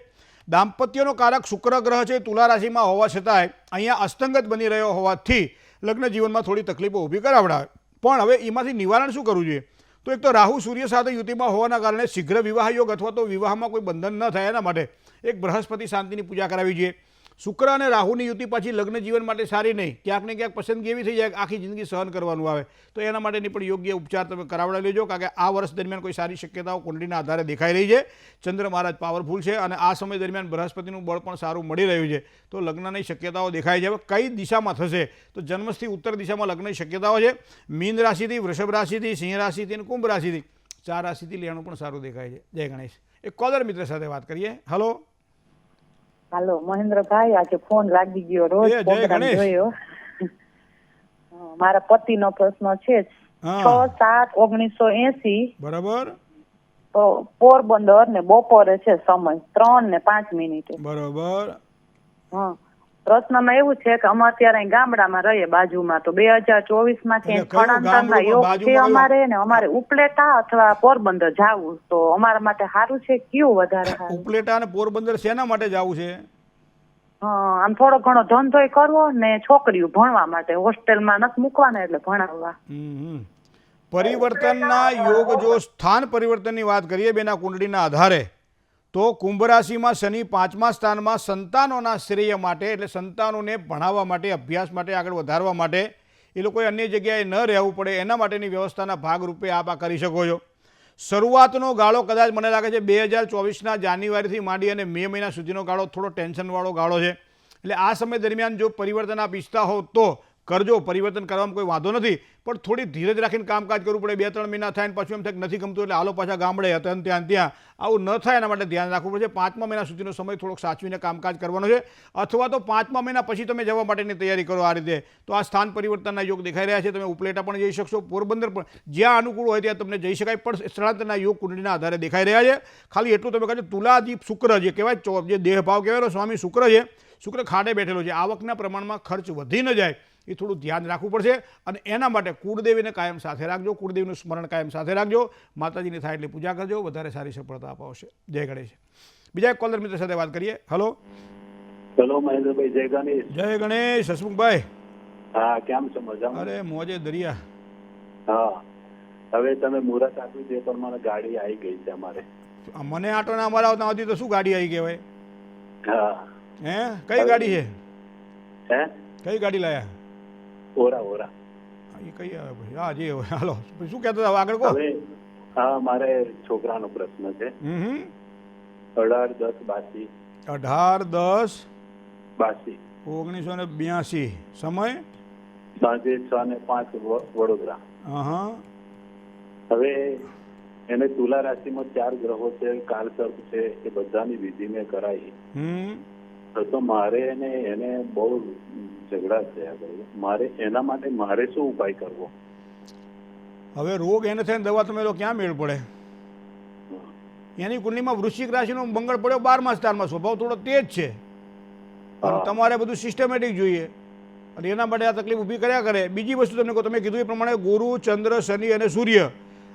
દાંપત્યનો કારક શુક્ર ગ્રહ છે તુલા રાશિમાં હોવા છતાંય અહીંયા અસ્તંગત બની રહ્યો હોવાથી લગ્ન જીવનમાં થોડી તકલીફો ઊભી કરાવડાવે. પણ હવે એમાંથી નિવારણ શું કરવું જોઈએ? તો એક તો રાહુ સૂર્ય સાથે યુતિમાં હોવાના કારણે શીઘ્ર વિવાહ યોગ અથવા તો વિવાહમાં કોઈ બંધન ન થાય એના માટે એક બૃહસ્પતિ શાંતિની પૂજા કરાવી જોઈએ. શુક્ર અને રાહુની યુતિ પાછી લગ્ન જીવન માટે સારી નહીં. ક્યાંક ને ક્યાંક પસંદગી એવી થઈ જાય કે આખી જિંદગી સહન કરવાનું આવે, તો એના માટેની પણ યોગ્ય ઉપચાર તમે કરાવડાવી લેજો. કારણ કે આ વર્ષ દરમિયાન કોઈ સારી શક્યતાઓ કુંડલીના આધારે દેખાઈ રહી છે. ચંદ્ર મહારાજ પાવરફુલ છે અને આ સમય દરમિયાન બૃહસ્પતિનું બળ પણ સારું મળી રહ્યું છે, તો લગ્નની શક્યતાઓ દેખાય છે. હવે કઈ દિશામાં થશે? તો જન્મથી ઉત્તર દિશામાં લગ્નની શક્યતાઓ છે. મીન રાશિથી, વૃષભ રાશિથી, સિંહ રાશિથી અને કુંભ રાશિથી 4 રાશિથી લેવાનું પણ સારું દેખાય છે. જય ગણેશ. એક કોલર મિત્ર સાથે વાત કરીએ. હલો હાલો મહેન્દ્રભાઈ, આજે ફોન લાગી ગયો. રોજ જય પ્રોગ્રામ ગણેશ. જોયો. મારા પતિનો પ્રશ્ન છે જ. હા 6/7/1980 બરાબર તો પોરબંદર ને બપોરે છે સમય 3:05 બરાબર. હા પ્રશ્નમાં એવું છે કે અમે અત્યારે અહીં ગામડામાં રહીએ બાજુમાં, તો 2024 માંથી એટલે કયું સ્થળાંતરના ગામડું યોગ છે બાજુમાં અમારે, ને અમારે ઉપલેટા અથવા પોરબંદર જાવું, તો અમારા માટે સારું છે, કયું વધારે સારું? ઉપલેટા અને પોરબંદર શેના માટે જવું છે? આમ થોડો ઘણો ધંધોય કરવો ને છોકરીઓ ભણવા માટે, હોસ્ટેલમાં નથી મૂકવાના એટલે ભણાવવા. પરિવર્તનના યોગ જો સ્થાન પરિવર્તનની વાત કરીએ બેના કુંડળીના આધારે, તો કુંભ રાશિમાં શનિ 5મા સ્થાનમાં સંતાનોના શ્રેય માટે, એટલે સંતાનોને ભણાવવા માટે, અભ્યાસ માટે, આગળ વધારવા માટે, એ લોકોએ અન્ય જગ્યાએ ન રહેવું પડે એના માટેની વ્યવસ્થાના ભાગરૂપે આપ આ કરી શકો છો. શરૂઆતનો ગાળો કદાચ મને લાગે છે 2024ના જાન્યુઆરીથી માંડી અને મે મહિના સુધીનો ગાળો થોડો ટેન્શનવાળો ગાળો છે. એટલે આ સમય દરમિયાન જો પરિવર્તન આપ ઈચ્છતા હો તો કરજો, પરિવર્તન કરવામાં કોઈ વાંધો નથી, પણ થોડી ધીરજ રાખીને કામકાજ કરવું પડે. 2-3 મહિના થાય ને પછી એમ થાય નથી ગમતું એટલે હાલો પાછા ગામડે હતા ત્યાં આવું ન થાય એના માટે ધ્યાન રાખવું પડશે. 5મા મહિના સુધીનો સમય થોડોક સાચવીને કામકાજ કરવાનો છે, અથવા તો 5મા મહિના પછી તમે જવા માટેની તૈયારી કરો. આ રીતે તો આ સ્થાન પરિવર્તનના યોગ દેખાઈ રહ્યા છે. તમે ઉપલેટા પણ જઈ શકશો, પોરબંદર પણ, જ્યાં અનુકૂળ હોય ત્યાં તમને જઈ શકાય, પણ સ્થળાંતરના યોગ કુંડળીના આધારે દેખાઈ રહ્યા છે. ખાલી એટલું તમે કહો તુલાદીપ શુક્ર જે કહેવાય, જે દેહભાવ કહેવાય સ્વામી શુક્ર છે, શુક્ર ખાડે બેઠેલો છે, આવકના પ્રમાણમાં ખર્ચ વધી ન જાય એ થોડું ધ્યાન રાખવું પડશે. અને એના માટે કુળદેવીને કાયમ સાથે રાખજો, કુળદેવીનું સ્મરણ કાયમ સાથે રાખજો, માતાજીની થાય એટલી પૂજા કરજો, વધારે સારી સફળતા અપાવશે. જય ગણેશ. બીજા એક કોલર મિત્ર સાથે વાત કરીએ. હલો હેલો મહેન્દ્રભાઈ, જય ગણેશ. જય ગણેશ. હસમુખભાઈ. હા, કેમ છો? મજામાં? અરે મોજે દરિયા. હા, હવે તમે મુહૂર્ત આપ્યું તે પ્રમાણે ગાડી આવી ગઈ છે અમારે. મને આટો ના અમારા આવતા હતી તો શું ગાડી આવી કહેવાય? હા. હે કઈ ગાડી છે? હે કઈ ગાડી લાયા? ઓરા. એ કઈ આવે ભાઈ? હા જી હોય. હાલો શું કહેતો હતા આગળ કહો. હવે હા, મારે છોકરાનો પ્રશ્ન છે. 18-10-82. 18-10-1982. સમય સાંજે 6:05 વડોદરા. હવે એને તુલા રાશિમાં 4 ગ્રહો છે, કાળસર્પ છે, એ બધાની વિધિ મેં કરાવી. તો મારે એને બહુ ઝઘડા થયા. મારે એના માટે મારે શું ઉપાય કરવો? હવે રોગ એને થઈને દવા તમે લો, ક્યાં મેળ પડે? એની કુંડલીમાં વૃશ્ચિક રાશિનો મંગળ પડ્યો 12મા સ્થાનમાં, સ્વભાવ થોડો તેજ છે, અને તમારે બધું સિસ્ટમેટિક જોઈએ, અને એના માટે આ તકલીફ ઊભી કર્યા કરે. બીજી વસ્તુ તમને કહું, તમે કીધું એ પ્રમાણે ગુરુ, ચંદ્ર, શનિ અને સૂર્ય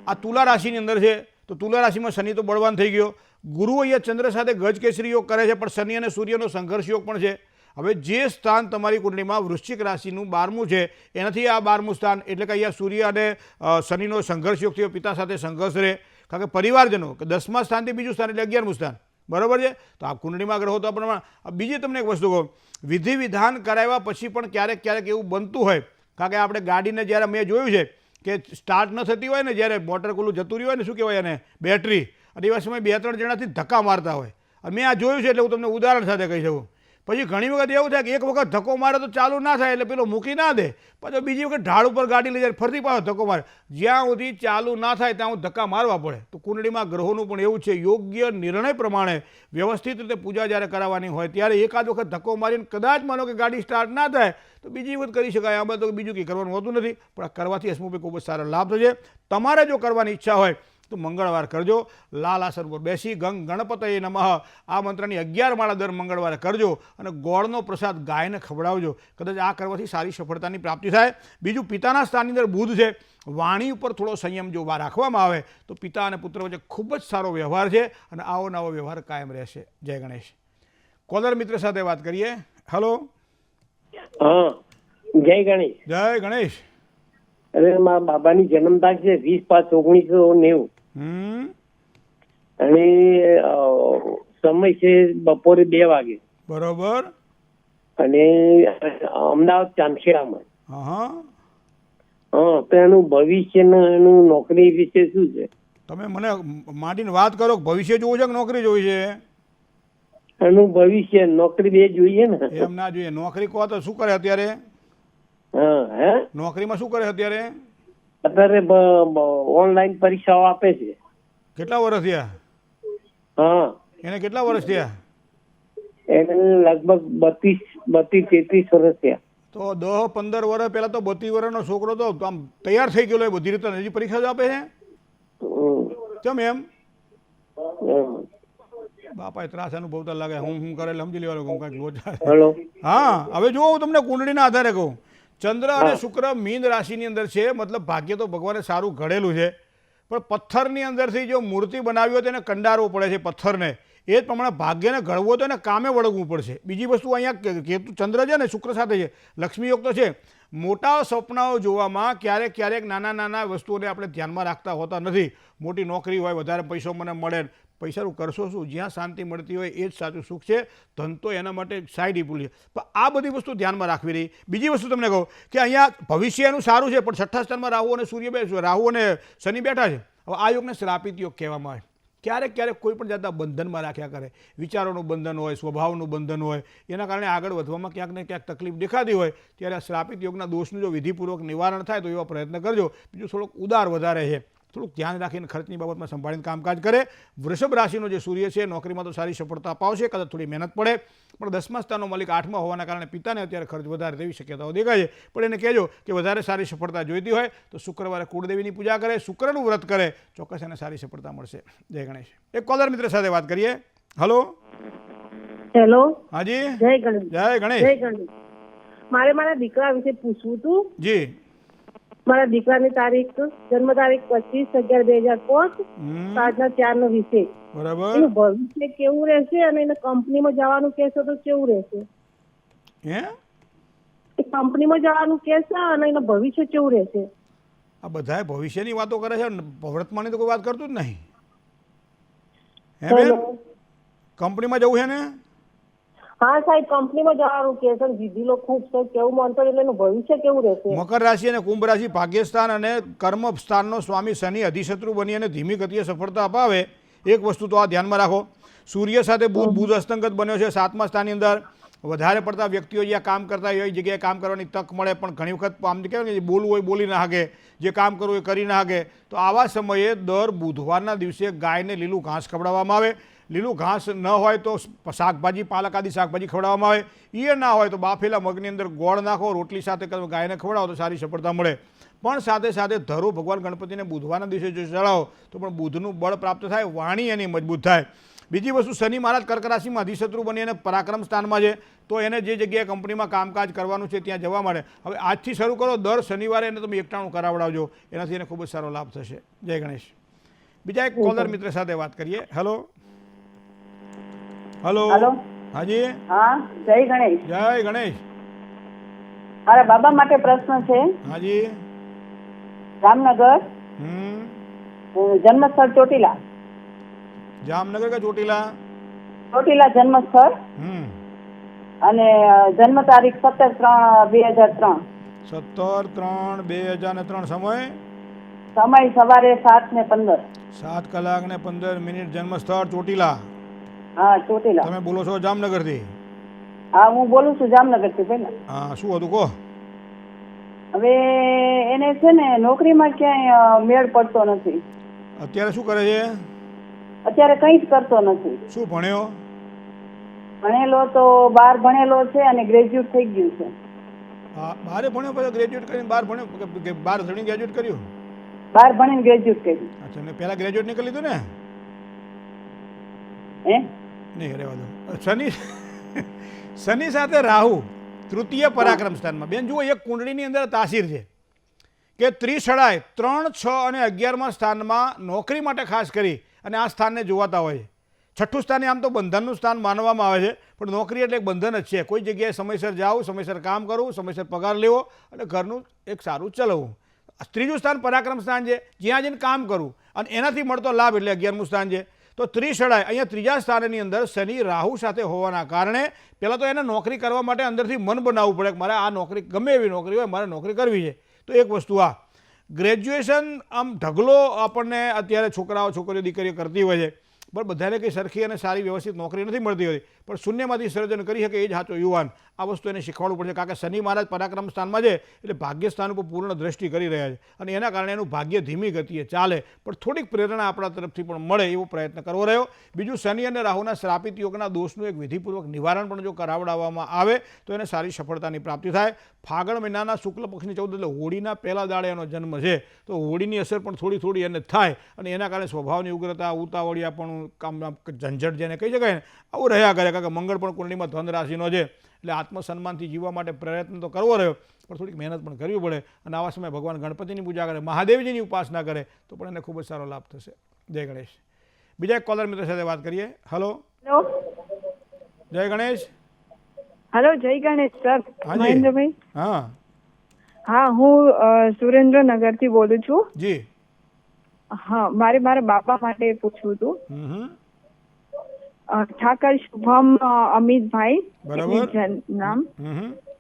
આ તુલા રાશિની અંદર છે, તો તુલા રાશિમાં શનિ તો બળવાન થઈ ગયો. ગુરુ અહીંયા ચંદ્ર સાથે ગજ કેસરી યોગ કરે છે, પણ શનિ અને સૂર્યનો સંઘર્ષ યોગ પણ છે. હવે જે સ્થાન તમારી કુંડલીમાં વૃશ્ચિક રાશિનું 12મું છે, એનાથી આ 12મું સ્થાન, એટલે કે અહીંયા સૂર્ય અને શનિનો સંઘર્ષ યોગ થયો, પિતા સાથે સંઘર્ષ રહે, કારણ કે પરિવારજનો કે 10મા સ્થાનથી બીજું સ્થાન એટલે 11મું સ્થાન, બરાબર છે. તો આ કુંડળીમાં ગ્રહો તો પ્રમાણે. બીજી તમને એક વસ્તુ કહું, વિધિ વિધાન કરાવ્યા પછી પણ ક્યારેક એવું બનતું હોય, કારણ કે આપણે ગાડીને જ્યારે મેં જોયું છે કે સ્ટાર્ટ ન થતી હોય ને, જ્યારે મોટર કુલું જતું રહ્યું હોય ને, શું કહેવાય એને, બેટરી, અને એવા સમયે 2-3 જણાથી ધક્કા મારતા હોય. મેં આ જોયું છે એટલે હું તમને ઉદાહરણ સાથે કહી શકું. પછી ઘણી વખત એવું થાય કે એક વખત ધક્કો મારે તો ચાલુ ના થાય એટલે પેલો મૂકી ના દે, પછી બીજી વખત ઢાળ ઉપર ગાડી લઈ જાય, ફરતી પાછો ધક્કો મારે, જ્યાં સુધી ચાલુ ના થાય ત્યાં હું ધક્કા મારવા પડે. તો કુંડળીમાં ગ્રહોનું પણ એવું છે. યોગ્ય નિર્ણય પ્રમાણે વ્યવસ્થિત રીતે પૂજા જ્યારે કરાવવાની હોય ત્યારે એકાદ વખત ધક્કો મારીને કદાચ માનો કે ગાડી સ્ટાર્ટ ના થાય તો બીજી વખત કરી શકાય. આમાં તો બીજું કંઈ કરવાનું હોતું નથી, પણ આ કરવાથી હસમુખભાઈ ખૂબ જ સારો લાભ થશે. તમારે જો કરવાની ઈચ્છા હોય તો મંગળવાર કરજો. લાલ આસન પર બેસી ગણપતયે નમઃ આ મંત્રની 11 માળા દર મંગળવારે કરજો, અને ગોળનો પ્રસાદ ગાયને ખવડાવજો. કદાચ આ કરવાથી સારી સફળતાની પ્રાપ્તિ થાય. બીજું, પિતાના સ્થાનની અંદર બુધ છે, વાણી ઉપર થોડો સંયમ જો રાખવામાં આવે તો પિતા અને પુત્ર વચ્ચે ખૂબ જ સારો વ્યવહાર છે, અને આવો નવો વ્યવહાર કાયમ રહેશે. જય ગણેશ. કોલર મિત્ર સાથે વાત કરીએ. હલો. હા, જય ગણેશ. જય ગણેશ. અરે મારા બાબાની જન્મ તારીખ છે 20/5/1990, અને સમય છે બપોરે 2 વાગે. બરોબર. અને અમદાવાદ ચાંદખેડામાં. હા, તો એનું ભવિષ્ય એનું નોકરી વિશે શું છે? તમે મને માંડીને વાત કરો. ભવિષ્ય જોવું છે કે નોકરી જોવી છે? એનું ભવિષ્ય, નોકરી બે જોઈએ ને. એમ ના જોઈએ. નોકરી કહો તો શું કરે અત્યારે? હા, હે નોકરીમાં શું કરે અત્યારે? અત્યારે ઓનલાઈન પરીક્ષાઓ આપે છે. કેટલા વર્ષ થયા? હા, એને કેટલા વર્ષ થયા? એને લગભગ 32-33 વર્ષ થયા. તો 10-15 વર્ષ પહેલાં તો 32 વર્ષનો છોકરો તો આમ તૈયાર થઈ ગયેલો એ બધી રીતે હજી પરીક્ષા જ આપે છે. કેમ એમ બાપા ત્રાસ અનુભવતા લાગે હું કરે સમજી લેવાનું હું કાંઈક લોચા. હેલો. હા હવે જુઓ હું તમને કુંડળીના આધારે કહું. ચંદ્ર અને શુક્ર મીન રાશિની અંદર છે, મતલબ ભાગ્ય તો ભગવાને સારું ઘડેલું છે, પણ પથ્થરની અંદરથી જો મૂર્તિ બનાવી હોય તો એને કંડારવો પડે છે પથ્થરને. એ જ પ્રમાણે ભાગ્યને ઘડવો તો એને કામે વળગવું પડશે. બીજી વસ્તુ અહીંયા કેતુ ચંદ્ર છે ને શુક્ર સાથે છે, લક્ષ્મી યોગ તો છે. મોટા સપનાઓ જોવામાં ક્યારેક ક્યારેક નાના નાના વસ્તુઓને આપણે ધ્યાનમાં રાખતા હોતા નથી. મોટી નોકરી હોય, વધારે પૈસો મને મળે, પૈસાનું કરશો શું? જ્યાં શાંતિ મળતી હોય એ જ સાચું સુખ છે. ધન તો એના માટે સાઈડ ઇપુલ છે, પણ આ બધી વસ્તુ ધ્યાનમાં રાખવી રહી. બીજી વસ્તુ તમને કહું કે અહીંયા ભવિષ્ય એનું સારું છે, પણ છઠ્ઠા સ્થાનમાં રાહુ અને સૂર્ય રાહુ અને શનિ બેઠા છે. હવે આ યોગને શ્રાપિત યોગ કહેવામાં આવે. ક્યારેક ક્યારેક કોઈ પણ જાતના બંધનમાં રાખ્યા કરે, વિચારોનું બંધન હોય, સ્વભાવનું બંધન હોય, એના કારણે આગળ વધવામાં ક્યાંક ને ક્યાંક તકલીફ દેખાતી હોય, ત્યારે આ શ્રાપિત યોગના દોષનું જો વિધિપૂર્વક નિવારણ થાય તો એવા પ્રયત્ન કરજો. બીજું થોડુંક ઉદાર વધારે છે, થોડુંક ધ્યાન રાખીને ખર્ચની બાબતમાં સંભાળીને કામકાજ કરે. વૃષભ રાશિનો જે સૂર્ય છે નોકરીમાં તો સારી સફળતા અપાવશે, કદાચ થોડી મહેનત પડે, પણ 10મા સ્થાનનો માલિક 8મા હોવાના કારણે પિતાને અત્યારે ખર્ચ વધારે તેવી શક્યતાઓ દેખાય છે. પણ એને કહેજો કે વધારે સારી સફળતા જોઈતી હોય તો શુક્રવારે કુળદેવીની પૂજા કરે, શુક્રનું વ્રત કરે, ચોક્કસ એને સારી સફળતા મળશે. જય ગણેશ. એક કોલર મિત્ર સાથે વાત કરીએ. હલો. હેલો. હાજી. જય ગણેશ. જય ગણેશ. જય ગણેશ. મારે મારા દીકરા વિશે પૂછવું હતું. જી. મારા દીકરાની તારીખ જન્મ તારીખ 25/11/2005 સાંજના 4 વિશે. બરાબર. એનું ભવિષ્ય કેવું રહેશે અને એને કંપનીમાં જવાનું કહેશો તો કેવું રહેશે? હે એ કંપનીમાં જવાનું કહેશે અને એનું ભવિષ્ય કેવું રહેશે? આ બધાય ભવિષ્યની વાતો કરે છે, વર્તમાનની તો કોઈ વાત કરતું જ નહીં. હે બેન, કંપનીમાં જવું છે ને? હા સાહેબ, કંપનીમાં જવાનું કે છે, વિધિલો ખૂબ છે, કેવું માનતો એટલે એનું ભવિષ્ય કેવું રહેશે? મકર રાશિ અને કુંભ રાશિ ભાગ્યસ્થાન અને કર્મ સ્થાનનો સ્વામી શનિ અધિશત્રુ બની અને ધીમી ગતિએ સફળતા અપાવે. એક વસ્તુ તો આ ધ્યાનમાં રાખો. સૂર્ય સાથે બુધ અસ્તંગત બન્યો છે 7મા સ્થાનની અંદર. વધારે પડતા વ્યક્તિઓ જ્યાં કામ કરતા હોય એ જગ્યાએ કામ કરવાની તક મળે, પણ ઘણી વખત આમ કહેવાય ને બોલવું હોય બોલી ના શકે, જે કામ કરવું એ કરી ના શકે. તો આવા સમયે દર બુધવારના દિવસે ગાયને લીલું ઘાસ ખવડાવવામાં આવે. લીલું ઘાસ ન હોય તો શાકભાજી, પાલક આદિ શાકભાજી ખવડાવવામાં આવે. એ ના હોય તો બાફેલા મગની અંદર ગોળ નાખો, રોટલી સાથે ગાયને ખવડાવો તો સારી સફળતા મળે. પણ સાથે સાથે ધરો ભગવાન ગણપતિને બુધવારના દિવસે જો ચડાવો તો પણ બુધનું બળ પ્રાપ્ત થાય, વાણી એની મજબૂત થાય. બીજી વસ્તુ, શનિ મહારાજ કર્ક રાશિમાં અધિશત્રુ બની અને પરાક્રમ સ્થાનમાં છે, તો એને જે જગ્યાએ કંપનીમાં કામકાજ કરવાનું છે ત્યાં જવા માટે હવે આજથી શરૂ કરો. દર શનિવારે એને તમે એકટાણું કરાવડાવજો, એનાથી એને ખૂબ જ સારો લાભ થશે. જય ગણેશ. બીજા એક કોલર મિત્ર સાથે વાત કરીએ. હેલો. હલો. હાજી. હા, જય ગણેશ. જય ગણેશ. મારા બાબા માટે પ્રશ્ન છે. હાજી. જામનગર, જન્મસ્થળ ચોટીલા. જામનગર કે ચોટીલા? ચોટીલા જન્મસ્થળ અને જન્મ તારીખ 17/3/2003. 17/3/2003. સમય સવારે 7:15. 7 કલાક ને 15 મિનિટ. જન્મસ્થળ ચોટીલા. હા, ચોટીલા. તમે બોલો છો જામનગરથી? હા, હું બોલું છું જામનગરથી. પહેલા હા, શું હતું કહો. હવે એને છે ને નોકરીમાં ક્યાંય મેળ પડતો નથી. અત્યારે શું કરે છે? અત્યારે કંઈ જ કરતો નથી. શું ભણ્યો? ભણેલો તો 12 ભણેલો છે અને ગ્રેજ્યુએટ થઈ ગયું છે. હા, 12 ભણ્યો પછી ગ્રેજ્યુએટ કરીને 12 ભણ્યો કે 12 ધણી ગ્રેજ્યુએટ કર્યું? 12 ભણીને ગ્રેજ્યુએટ કર્યું. અચ્છા, ને પહેલા ગ્રેજ્યુએટ નહીં કરી લીધું ને? હે? નહીં, રહેવા દો. શનિ સાથે રાહુ તૃતીય પરાક્રમ સ્થાનમાં. બેન જુઓ, એક કુંડળીની અંદર તાસીર છે કે ત્રિશળાએ 3, 6 અને 11મા સ્થાનમાં નોકરી માટે ખાસ કરી અને આ સ્થાનને જોવાતા હોય છે. છઠ્ઠું સ્થાન આમ તો બંધનનું સ્થાન માનવામાં આવે છે, પણ નોકરી એટલે એક બંધન જ છે. કોઈ જગ્યાએ સમયસર જાવું, સમયસર કામ કરવું, સમયસર પગાર લેવો અને ઘરનું એક સારું ચલાવવું. ત્રીજું સ્થાન પરાક્રમ સ્થાન છે, જ્યાં જઈને કામ કરવું અને એનાથી મળતો લાભ એટલે 11મું સ્થાન છે. તો ત્રિશળાએ અહીંયા ત્રીજા સ્થાનની અંદર શનિ રાહુ સાથે હોવાના કારણે પહેલાં તો એને નોકરી કરવા માટે અંદરથી મન બનાવવું પડે કે મારે આ નોકરી, ગમે એવી નોકરી હોય, મારે નોકરી કરવી છે. તો એક વસ્તુ આ ગ્રેજ્યુએશન આમ ઢગલો આપણને અત્યારે છોકરાઓ, છોકરીઓ, દીકરીઓ કરતી હોય છે, પણ બધાને કંઈ સરખી અને સારી વ્યવસ્થિત નોકરી નથી મળતી હોતી, પણ શૂન્યમાંથી સર્જન કરી શકે એ જ સાચો યુવાન. આ વસ્તુ એને શીખવાડવું પડશે, કારણ કે શનિ મહારાજ પરાક્રમ સ્થાનમાં છે એટલે ભાગ્ય સ્થાન ઉપર પૂર્ણ દ્રષ્ટિ કરી રહ્યા છે અને એના કારણે એનું ભાગ્ય ધીમી ગતિએ ચાલે, પણ થોડીક પ્રેરણા આપણા તરફથી પણ મળે એવો પ્રયત્ન કરવો રહ્યો. બીજું, શનિ અને રાહુના શ્રાપિત યોગના દોષનું એક વિધિપૂર્વક નિવારણ પણ જો કરાવડાવવામાં આવે તો એને સારી સફળતાની પ્રાપ્તિ થાય. ફાગણ મહિનાના શુક્લ પક્ષની 14 એટલે હોળીના પહેલા દાડે એનો જન્મ છે, તો હોળીની અસર પણ થોડી થોડી એને થાય અને એના કારણે સ્વભાવની ઉગ્રતા, ઉતાવળિયા પણ કામ ઝંઝટ જેને કહી શકાય ને આવું રહ્યા કરે, કારણ કે મંગળ પણ કુંડળીમાં ધન રાશિનો છે એટલે આત્મસન્માનથી જીવવા માટે પ્રયત્ન તો કરવો રહ્યો, પણ થોડીક મહેનત પણ કરવી પડે અને આવા સમયે ભગવાન ગણપતિની પૂજા કરે, મહાદેવજીની ઉપાસના કરે તો પણ એને ખૂબ જ સારો લાભ થશે. જય ગણેશ. બીજા એક કોલર મિત્ર સાથે વાત કરીએ. હલો, જય ગણેશ. હેલો, જય ગણેશ સર. મહેન્દ્રભાઈ. હા હા, હું સુરેન્દ્રનગર થી બોલું છું. જી. હા, મારા બાપા માટે પૂછવું હતું. ઠાકર શુભમ અમિતભાઈ નામ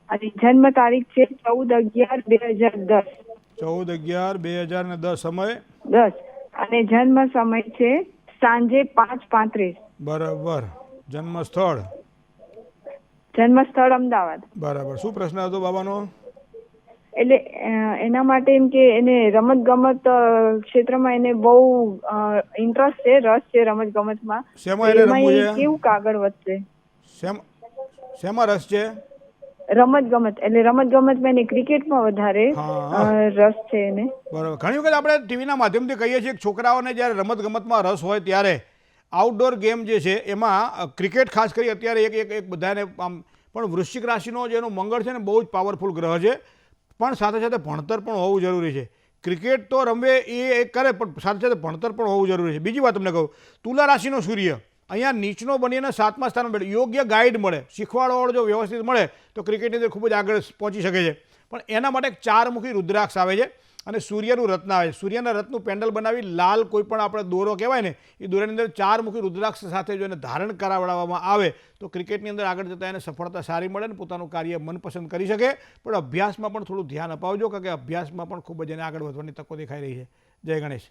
અને જન્મ તારીખ છે 14/11/2010. 14/11/2010. સમય 10 અને જન્મ સમય છે સાંજે 5:35. બરાબર. જન્મ સ્થળ અમદાવાદ. બરાબર. શું પ્રશ્ન હતો બાબાનો? એટલે એના માટે એમ કે એને રમત ગમત ક્ષેત્રમાં એને બહુ ઇન્ટરેસ્ટ છે, રસ છે રમત ગમતમાં. શેમાં એને રમવું છે? કેવું આગળ વધશે? શેમાં રસ છે? રમત ગમત. એટલે રમત ગમતમાં એને ક્રિકેટમાં વધારે રસ છે એને. બરાબર. ઘણી વખત આપણે ટીવીના માધ્યમથી કહીએ છીએ કે છોકરાઓને જ્યારે રમત ગમતમાં રસ હોય ત્યારે આઉટડોર ગેમ જે છે એમાં ક્રિકેટ ખાસ કરી અત્યારે એક બધાને આમ, પણ વૃશ્ચિક રાશિનો જેનો મંગળ છે ને બહુ જ પાવરફુલ ગ્રહ છે, પણ સાથે સાથે ભણતર પણ હોવું જરૂરી છે. ક્રિકેટ તો રમવે એ કરે પણ સાથે સાથે ભણતર પણ હોવું જરૂરી છે. બીજી વાત તમને કહું, તુલા રાશિનો સૂર્ય અહીંયા નીચનો બનીને 7મા સ્થાનમાં બેઠો, યોગ્ય ગાઈડ મળે, શીખવાડવાળો જો વ્યવસ્થિત મળે તો ક્રિકેટની અંદર ખૂબ જ આગળ પહોંચી શકે છે. પણ એના માટે એક 4મુખી રુદ્રાક્ષ આવે છે અને સૂર્યનું રત્ન આવે છે. સૂર્યના રત્નનું પેન્ડલ બનાવી લાલ કોઈ પણ આપણે દોરો કહેવાય ને એ દોરાની અંદર 4મુખી રુદ્રાક્ષ સાથે જો એને ધારણ કરાવડાવવામાં આવે તો ક્રિકેટની અંદર આગળ જતાં એને સફળતા સારી મળે ને પોતાનું કાર્ય મનપસંદ કરી શકે. પણ અભ્યાસમાં પણ થોડું ધ્યાન અપાવજો, કારણ કે અભ્યાસમાં પણ ખૂબ જ એને આગળ વધવાની તકો દેખાઈ રહી છે. જય ગણેશ.